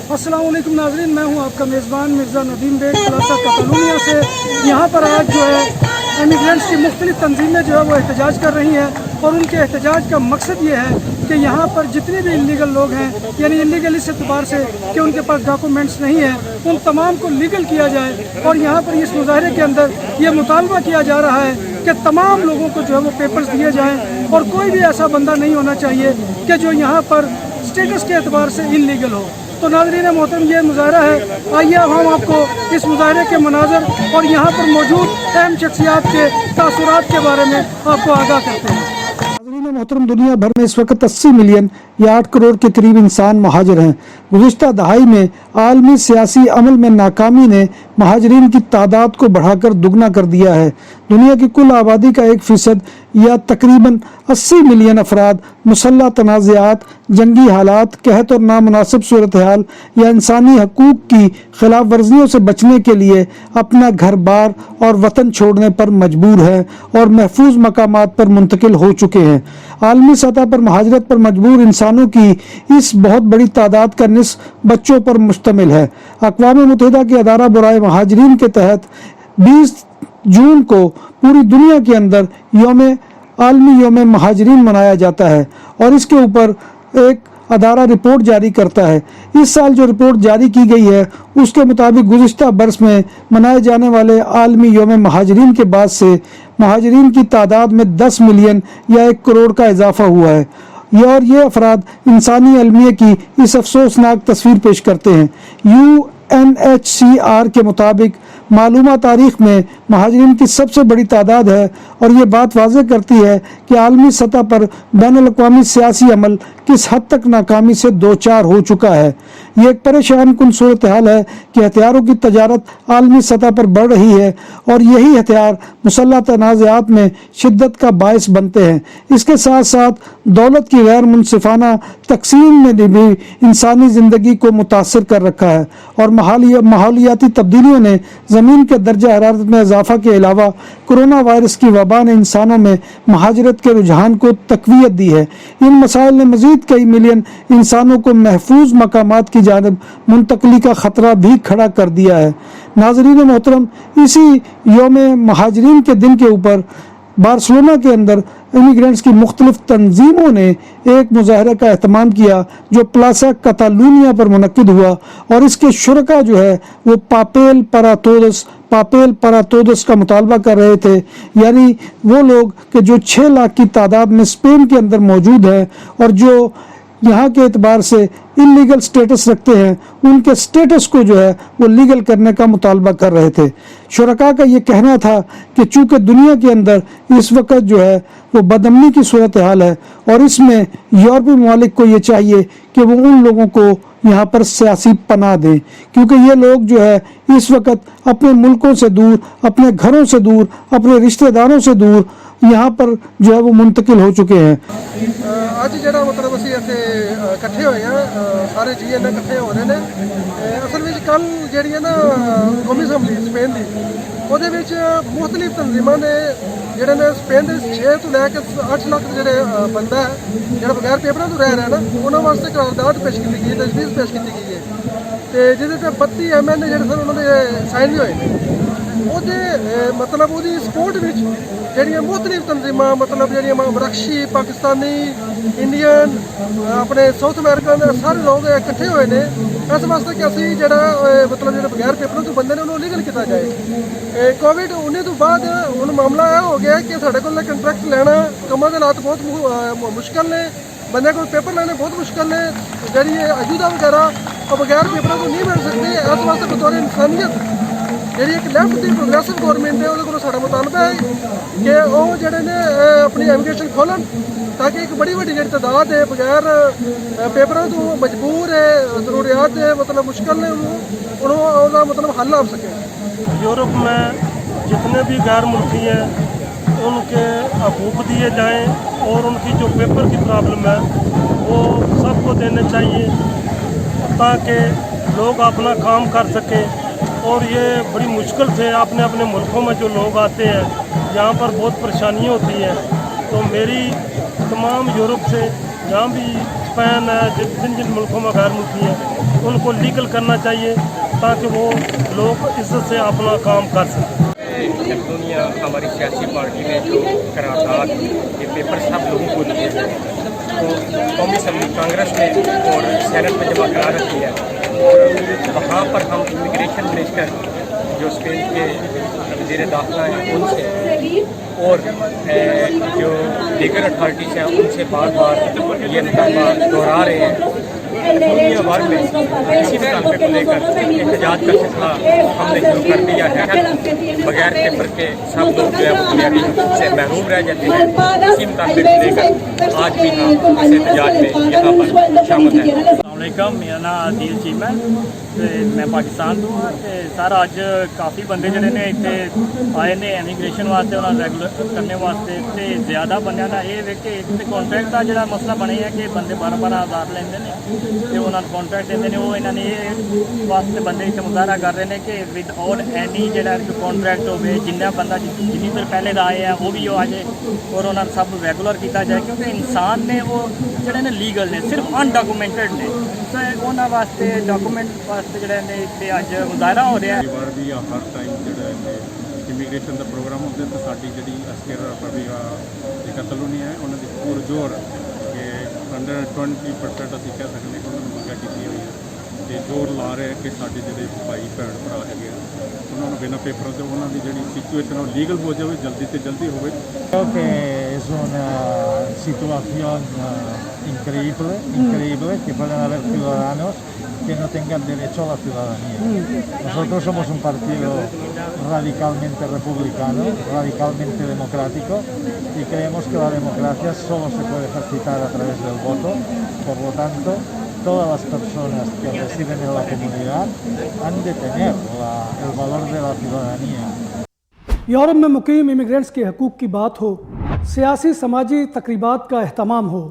अस्सलाम वालेकुम नाज़रीन, मैं हूं आपका मेज़बान मिर्ज़ा नदीम बेग प्लासा कतालूनिया से। यहाँ पर आज जो है इमिग्रेंट्स की मुख्तलिफ़ तंजीमें जो है वो एहतजाज कर रही हैं और उनके एहतजाज का मकसद ये है कि यहाँ पर जितने भी इलीगल लोग हैं, यानी इलीगल इस एतबार से कि उनके पास डॉक्यूमेंट्स नहीं हैं, उन तमाम को लीगल किया जाए। और यहाँ पर इस मुजाहरे के अंदर ये मुतालबा किया जा रहा है कि तमाम लोगों को जो है वो पेपर्स दिए जाएँ और कोई भी ऐसा बंदा नहीं होना चाहिए कि जो यहाँ पर स्टेटस के एतबार से इलीगल हो। तो नाज़रीन मोहतरम, ये मुजाहरा है। आइए अब हम आपको इस मुजाहरे के मनाज़र और यहाँ पर मौजूद अहम शख्सियात के तासुरात के बारे में आपको आगाह करते हैं। नाज़रीन मोहतरम, दुनिया भर में इस वक्त 80 मिलियन या 8 करोड़ के करीब इंसान महाजिर हैं। गुज़िश्ता दहाई में आलमी सियासी अमल में नाकामी ने महाजरीन की तादाद को बढ़ाकर दुगना कर दिया है। दुनिया की कुल आबादी का 1% या तकरीबन 80 मिलियन अफराद मुसल्लह तनाज़ात, जंगी हालात, कहत और नामुनासिब सूरत हाल या इंसानी हकूक़ की खिलाफ वर्जियों से बचने के लिए अपना घर बार और वतन छोड़ने पर मजबूर है और महफूज मकामात पर मुंतकिल हो चुके हैं। आलमी सतह पर महाजरत पर मजबूर इंसानों की इस बहुत बड़ी तादाद का निस्फ बच्चों पर मुश्तमिल है। अक़वाम मुत्तहिदा के अदारा बराए महाजरीन के तहत 20 जून को पूरी दुनिया के अंदर आलमी योम महाजरीन मनाया जाता है और इसके ऊपर एक अदारा रिपोर्ट जारी करता है। इस साल जो रिपोर्ट जारी की गई है उसके मुताबिक गुज़िश्ता बरस में मनाए जाने वाले आलमी योम महाजरीन के बाद से महाजरीन की तादाद में 10 मिलियन या 1 करोड़ का इजाफा हुआ है। ये अफराद इंसानी अलमिया की इस अफसोसनाक तस्वीर पेश करते हैं। UNHCR के मुताबिक मालूमा तारीख में महाजरीन की सबसे बड़ी तादाद है और ये बात वाज़ेह करती है कि आलमी सतह पर बैनुल-अक़वामी सियासी अमल किस हद तक नाकामी से दो चार हो चुका है। ये एक परेशान कुन सूरत हाल है कि हथियारों की तजारत आलमी सतह पर बढ़ रही है और यही हथियार मुसल्लह तनाज़ात में शिद्दत का बायस बनते हैं। इसके साथ साथ दौलत की गैर मुनसिफाना तकसीम में भी इंसानी ज़िंदगी को मुतासर कर रखा है और माहौलियाती तब्दीलियों ने ज़मीन के दर्जा हरारत में इजाफा के अलावा कोरोना वायरस की वबा ने इंसानों में महाजरत के रुझान को तक़वियत दी है। इन मसाइल ने मज़ीद कई मिलियन इंसानों को महफूज मकामात की जानिब मुंतकली का ख़तरा भी खड़ा कर दिया है। नाज़रीन मोहतरम, इसी योम महाजरीन के दिन के ऊपर बार्सिलोना के अंदर इमिग्रेंट्स की मुख्तलिफ तंजीमों ने एक मुजाहरा का एहतमाम किया जो प्लासा कतालूनिया पर मुनक्किद हुआ और इसके शुरका जो है वो पापेल para todos का मुतालबा कर रहे थे, यानी वो लोग कि जो 6 लाख की तादाद में स्पेन के अंदर मौजूद है और जो यहाँ के एतबार से इलीगल स्टेटस रखते हैं, उनके स्टेटस को जो है वो लीगल करने का मुतालबा कर रहे थे। शुरका का ये कहना था कि चूँकि दुनिया के अंदर इस वक्त जो है वो बदअमनी की सूरत हाल है और इसमें यूरोपीय ममालिक को ये चाहिए कि वो उन लोगों को यहाँ पर सियासी पनाह दें, क्योंकि ये लोग जो है इस वक्त अपने मुल्कों से दूर, अपने घरों से दूर, अपने रिश्तेदारों से दूर यहाँ पर जो है वो मुंतकिल हो चुके हैं। ਅੱਜ ਜਿਹੜਾ ਮਤਲਬ ਅਸੀਂ ਇੱਥੇ ਇਕੱਠੇ ਹੋਏ ਆ, ਸਾਰੇ ਜੀਐਨ ਇਕੱਠੇ ਹੋ ਰਹੇ ਨੇ। ਅਸਲ ਵਿੱਚ ਕੱਲ ਜਿਹੜੀ ਹੈ ਨਾ ਕੌਮੀ ਅਸੈਂਬਲੀ ਸਪੇਨ ਦੀ, ਉਹਦੇ ਵਿੱਚ ਮੁਖਤਲਿਫ ਤਨਜ਼ੀਮਾਂ ਨੇ ਜਿਹੜੇ ਨੇ ਸਪੇਨ ਦੇ 6 ਤੋਂ ਲੈ ਕੇ 8 ਲੱਖ ਜਿਹੜੇ ਬੰਦਾ ਹੈ ਜਿਹੜਾ ਬਗੈਰ ਪੇਪਰਾਂ ਤੋਂ ਰਹਿ ਰਿਹਾ ਨਾ, ਉਹਨਾਂ ਵਾਸਤੇ ਕਰਾਰਦਾਦ ਪੇਸ਼ ਕੀਤੀ ਗਈ ਹੈ, ਤਜਵੀਜ਼ ਪੇਸ਼ ਕੀਤੀ ਗਈ ਹੈ ਤੇ ਜਿਹਦੇ ਤੇ 32 MN ਜਿਹੜੇ ਸਨ ਉਹਨਾਂ ਦੇ ਸਾਈਨ ਵੀ ਹੋਏ ਨੇ। ਉਹਦੇ ਮਤਲਬ ਉਹਦੀ ਸਪੋਰਟ ਵਿੱਚ ਜਿਹੜੀਆਂ ਮੁਖਤਲਿਫ ਤਨਜ਼ੀਮਾਂ ਮਤਲਬ ਜਿਹੜੀਆਂ ਮਰਕਸ਼ੀ, ਪਾਕਿਸਤਾਨੀ, ਇੰਡੀਅਨ, ਆਪਣੇ ਸਾਊਥ ਅਮਰੀਕਨ ਸਾਰੇ ਲੋਕ ਇਕੱਠੇ ਹੋਏ ਨੇ ਇਸ ਵਾਸਤੇ ਕਿ ਅਸੀਂ ਜਿਹੜਾ ਮਤਲਬ ਜਿਹੜੇ ਬਗੈਰ ਪੇਪਰਾਂ ਤੋਂ ਬੰਦੇ ਨੇ ਉਹਨੂੰ ਲੀਗਲ ਕੀਤਾ ਜਾਏ। ਕੋਵਿਡ-19 ਤੋਂ ਬਾਅਦ ਹੁਣ ਮਾਮਲਾ ਇਹ ਹੋ ਗਿਆ ਕਿ ਸਾਡੇ ਕੋਲ ਕੰਟਰੈਕਟ ਲੈਣਾ, ਕੰਮਾਂ ਦੇ ਹਾਲਾਤ ਬਹੁਤ ਮੁਸ਼ਕਲ ਨੇ, ਬੰਦੇ ਕੋਲ ਪੇਪਰ ਲੈਣੇ ਬਹੁਤ ਮੁਸ਼ਕਲ ਨੇ, ਜਿਹੜੀ ਅਜੂਦਾ ਵਗੈਰਾ ਉਹ ਬਗੈਰ ਪੇਪਰਾਂ ਤੋਂ ਨਹੀਂ ਮਿਲ ਸਕਦੀ। ਇਸ ਵਾਸਤੇ ਬਤੌਰ ਇਨਸਾਨੀਅਤ ਜਿਹੜੀ ਇੱਕ ਲੈਫਟ ਦੀ ਪ੍ਰੋਗਰੈਸਿਵ ਗੌਰਮੈਂਟ ਹੈ ਉਹਦੇ ਕੋਲੋਂ ਸਾਡਾ ਮੁਤਾਲਬਾ ਹੈ ਕਿ ਉਹ ਜਿਹੜੇ ਨੇ ਆਪਣੀ ਇਮੀਗ੍ਰੇਸ਼ਨ ਖੋਲ੍ਹਣ ਤਾਂ ਕਿ ਇੱਕ ਬੜੀ ਵੱਡੀ ਜਿਹੜੀ ਤਾਦਾਦ ਹੈ ਬਗੈਰ ਪੇਪਰਾਂ ਤੋਂ ਮਜਬੂਰ ਹੈ, ਜ਼ਰੂਰੀਆਤ है मतलब मुश्किल है, उनका मतलब हल आ सके। यूरोप में जितने भी गैर मुल्की हैं उनके हकूक़ दिए जाएं और उनकी जो पेपर की प्रॉब्लम है वो सबको देने चाहिए ताकि लोग अपना काम कर सकें। और ये बड़ी मुश्किल से अपने अपने मुल्कों में जो लोग आते हैं यहाँ पर बहुत परेशानी होती है। तो मेरी तमाम यूरोप से जहाँ भी स्पेन है, जिन जिन मुल्कों में गैर मुल्की हैं उनको लीगल करना चाहिए ताकि वो लोग इज्जत से अपना काम कर सकें। दुनिया हमारी सियासी पार्टी ने जो करारदाद ये पेपर सब लोगों को दिए हैं, तो कौमी असम्बली कांग्रेस ने और सेनेट में जमा करा रखी है, और वहाँ पर हम इमिग्रेशन मिनिस्टर जो स्पेन के वज़ीर दाखिला हैं उनसे और जो दीगर अथॉरिटीज़ हैं उनसे बार बार ये मुतालबा दोहरा रहे हैं। दुनिया भर में इसी मुतालबे को लेकर एहतजाज का सिलसिला हमने शुरू कर दिया है। बगैर पेपर के सब लोग जो है वो बुनियादी हकूक़ से महरूम रह जाते हैं। इसी मुतालबे को लेकर आज भी हम इस एहतजाज में यहाँ पर शामिल हैं। अस्सलामुअलैकुम, मेरा नाम आदिल चीम है ते मैं पाकिस्तान तो हाँ। सर अज काफ़ी बंदे जोड़े ने इतने आए ने इमीग्रेशन वास्ते उन्होंने रेगुलर करने वास्ते, तो ज़्यादा बंद का ये कि एक तो कॉन्ट्रैक्ट का जो मसला बने है कि बंदे 12-12 हज़ार लेंगे ने, तो उन्होंने कॉन्ट्रैक्ट देते हैं। वो इन्होंने ये वास्ते बंदे इतने मुजाहरा कर रहे हैं कि विद ऑल एनी जो कॉन्ट्रैक्ट हो जिन्ना बंदा जिन्नी देर पहले का आए हैं वो भी आ जाए और उन्होंने सब रेगुलर किया जाए, क्योंकि इंसान ने वो जोड़े ने लीगल ने, सिर्फ अनडॉक्यूमेंटेड ने, तो उन्होंने वास्ते डॉक्यूमेंट वास्ते जोड़े ने इतने अज मुजाहरा हो रहा है। बार भी हर टाइम जो इमीग्रेशन का प्रोग्राम होता है तो साड़ी जी अस्कर कतलूनी है उन्होंने पुरजोर कि 120% अभी कह सकते कि उन्होंने मंगा की हुई है, तो जोर ला रहे हैं कि साढ़े जो भाई भैन भरा है उन्होंने बिना पेपर से उन्होंने जी सिचुएशन लीगल हो जाए जल्दी से जल्दी हो। Creo que es una situación increíble que puedan haber ciudadanos que no tengan derecho a la ciudadanía. Nosotros somos un partido radicalmente republicano, radicalmente democrático, y creemos que la democracia solo se puede ejercitar a través del voto. Por lo tanto, todas las personas que residen en la comunidad han de tener el valor de la ciudadanía. Europe में मुकीम immigrants के हकूक़ की बात हो, सियासी समाजी तकरीबात का अहतमाम हो,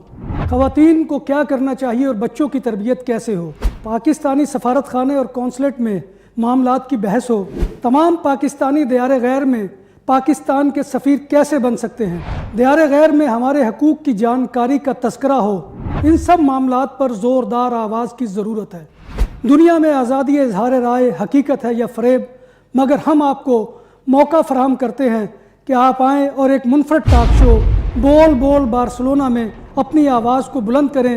ख़वातीन को क्या करना चाहिए और बच्चों की तरबियत कैसे हो, पाकिस्तानी सफारत खाने और कौंसलेट में मामलात की बहस हो, तमाम पाकिस्तानी दियार गैर में पाकिस्तान के सफ़ीर कैसे बन सकते हैं, दियार गैर में हमारे हकूक़ की जानकारी का तस्करा हो, इन सब मामलात पर ज़ोरदार आवाज़ की ज़रूरत है। दुनिया में आज़ादी इज़हार राय हकीकत है या फ़रेब, मगर हम आपको मौका फराहम करते हैं कि आप आएँ और एक मुनफरद टॉक शो बोल बोल बार्सिलोना में अपनी आवाज़ को बुलंद करें।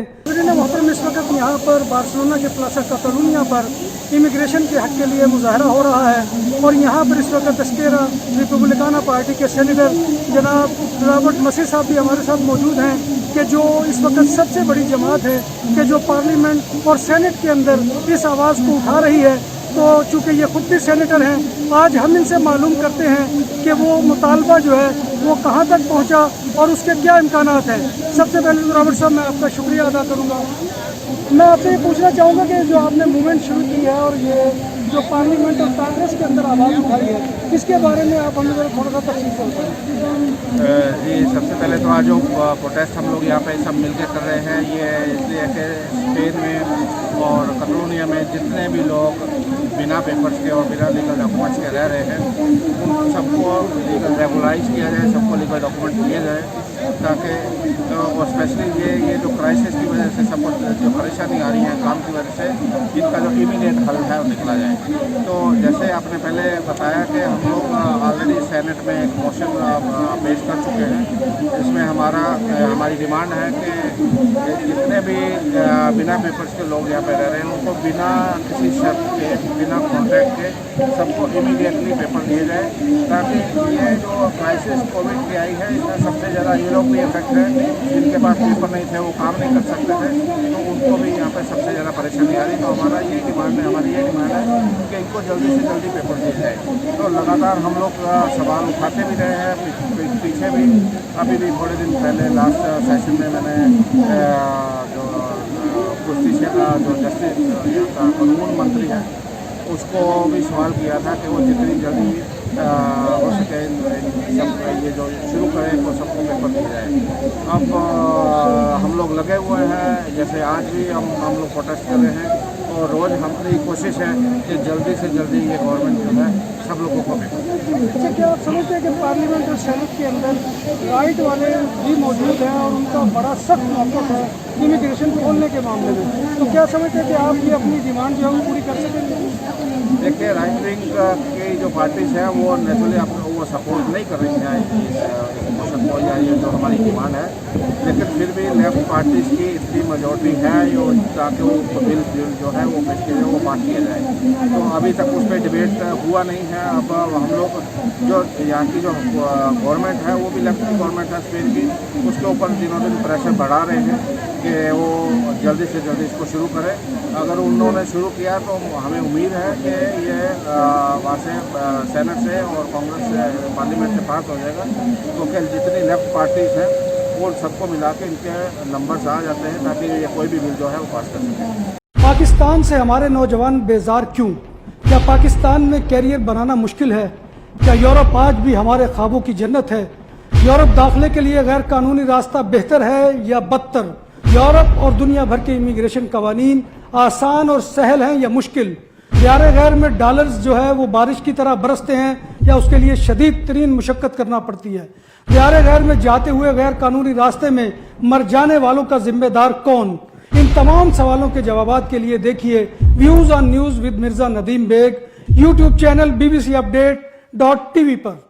मोहतरम, इस वक्त यहाँ पर बार्सिलोना के प्लाजा कातालूनिया पर इमिग्रेशन के हक़ के लिए मुजाहरा हो रहा है, और यहाँ पर इस वक्त एस्केरा रिपब्लिकाना पार्टी के सेनेटर जनाब रॉबर्ट मसीह साहब भी हमारे साथ मौजूद हैं, कि जो इस वक्त सबसे बड़ी जमात है कि जो पार्लियामेंट और सेनेट के अंदर इस आवाज़ को उठा रही है। तो चूँकि ये खुद भी सेनेटर हैं, आज हम इनसे मालूम करते हैं कि वो मुतालबा जो है वो कहाँ तक पहुँचा और उसके क्या इम्कानात हैं। सबसे पहले तो रॉबर्ट साहब मैं आपका शुक्रिया अदा करूँगा। मैं आपसे ये पूछना चाहूँगा कि जो आपने मूवमेंट शुरू की है और ये जो पार्लियामेंट और कांग्रेस के अंदर आवाज़ उठाई है, इसके बारे में आप हमें थोड़ा सा तफसील बताएं। जी, सबसे पहले तो आज जो प्रोटेस्ट हम लोग यहाँ पे सब मिलकर कर रहे हैं, ये इसलिए कि स्पेन में और कतलोनिया में जितने भी लोग बिना पेपर्स के और बिना लीगल डॉक्यूमेंट्स के रह रहे हैं उन सबको लीगल रेगुलाइज किया जाए, सबको लीगल डॉक्यूमेंट दिए जाए, ताकि और स्पेशली ये जो क्राइसिस की वजह से सबको जो परेशानी आ रही है काम की वजह से, इनका जो इमीडिएट हल है वो निकला जाए। तो जैसे आपने पहले बताया कि हम लोग ऑलरेडी सेनेट में एक मोशन पेश कर चुके हैं, इसमें हमारी डिमांड है कि जितने भी बिना पेपर्स के लोग यहाँ पे रह रहे हैं उनको बिना किसी शर्त के, बिना कॉन्ट्रैक्ट के सबको इमीडिएटली पेपर दिए जाए, ताकि ये जो क्राइसिस कोविड की आई है इसमें सबसे ज़्यादा ये लोग भी इफेक्ट है, जिनके पास पेपर नहीं थे वो काम नहीं कर सकते थे, तो उनको भी यहाँ पे सबसे ज़्यादा परेशानी आ रही। तो हमारी ये डिमांड है कि इनको जल्दी से जल्दी पेपर दिए जाए। तो लगातार हम लोग सवाल उठाते भी रहे हैं, पीछे भी अभी भी थोड़े दिन पहले लास्ट सेशन में मैंने जो जस्टिस का जो जस्टिस यहाँ का कानून मंत्री है उसको भी सवाल किया था कि वो जितनी जल्दी हो सके सब ये जो शुरू करें तो सबको पेपर दिया जाए। अब हम लोग लगे हुए हैं, जैसे आज भी हम लोग प्रोटेस्ट कर रहे हैं, और रोज़ हमारी कोशिश है कि जल्दी से जल्दी ये गवर्नमेंट जो है सब लोगों को पेपर अच्छा, क्या आप समझते हैं कि पार्लियामेंट और सेनेट के अंदर राइट वाले भी मौजूद हैं और उनका बड़ा सख्त मौक़िफ़ है इमिग्रेशन खोलने के मामले में, तो क्या समझते हैं कि आप ये अपनी डिमांड जो है वो पूरी कर सकेंगे? देखिए, राइट विंग की जो पार्टीज हैं वो नेचुरली वो सपोर्ट नहीं कर रही हैं इस मोशन को या ये जो हमारी डिमांड है, लेकिन फिर भी लेफ्ट पार्टीज की इतनी मेजॉरिटी है जो ताकि वो बिल जो है वो पेश किया जाए, वो पास किया जाए। तो अभी तक उस पर डिबेट हुआ नहीं है। अब हम लोग जो यहाँ की जो गवर्नमेंट है वो भी लेफ्ट की गवर्नमेंट है स्पेन की, उसके ऊपर दिनों दिन प्रेशर बढ़ा रहे हैं कि वो जल्दी से जल्दी इसको शुरू करें। अगर उन्होंने शुरू किया तो हमें उम्मीद है कि ये वहाँ से सेनेट से और कांग्रेस से पार्लियामेंट से पास हो जाएगा, क्योंकि जितनी लेफ्ट पार्टीज हैं वो सबको मिला के इनके नंबर्स आ जाते हैं ताकि ये कोई भी बिल जो है वो पास कर सके। पाकिस्तान से हमारे नौजवान बेजार क्यों? क्या पाकिस्तान में कैरियर बनाना मुश्किल है? क्या यूरोप आज भी हमारे ख्वाबों की जन्नत है? यूरोप दाखिले के लिए गैर कानूनी रास्ता बेहतर है या बदतर? यूरोप और दुनिया भर के इमिग्रेशन कवानीन आसान और सहल हैं या मुश्किल? यारे गैर में डॉलर्स जो है वो बारिश की तरह बरसते हैं या उसके लिए शदीद तरीन मुशक्कत करना पड़ती है? यारे गैर में जाते हुए गैर कानूनी रास्ते में मर जाने वालों का जिम्मेदार कौन? इन तमाम सवालों के जवाबात के लिए देखिए views on news with Mirza Nadeem Baig, YouTube channel BBC Update.tv पर।